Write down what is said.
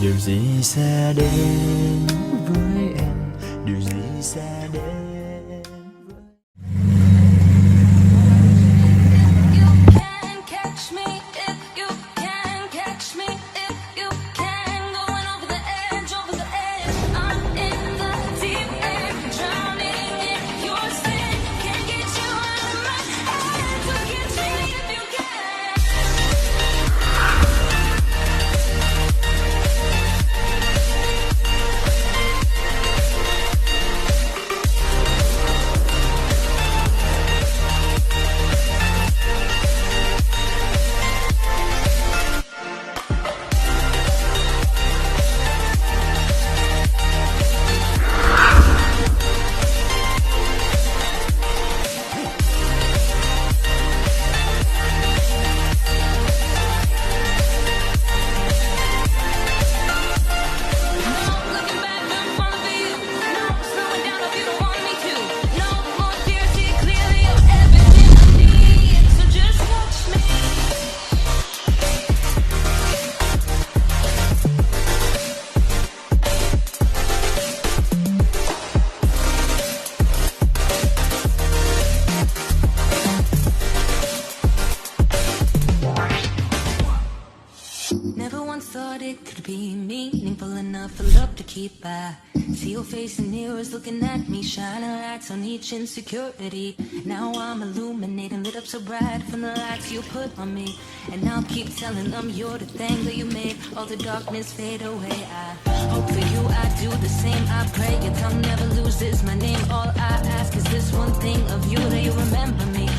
Điều gì sẽ đến với em, điều gì sẽ đến với... You can catch me if you can catch me if you can. Going over the edge, over the edge. I'm in the deep end, drowning in your sin. Can't get you out of my head, so catch me if you can. Never once thought it could be meaningful enough for love to keep. I see your face in mirrors looking at me, shining lights on each insecurity. Now I'm illuminating, lit up so bright from the lights you put on me. And I'll keep telling them you're the thing that you made all the darkness fade away. I hope for you, I do the same. I pray your tongue never loses my name. All I ask is this one thing of you, that you remember me.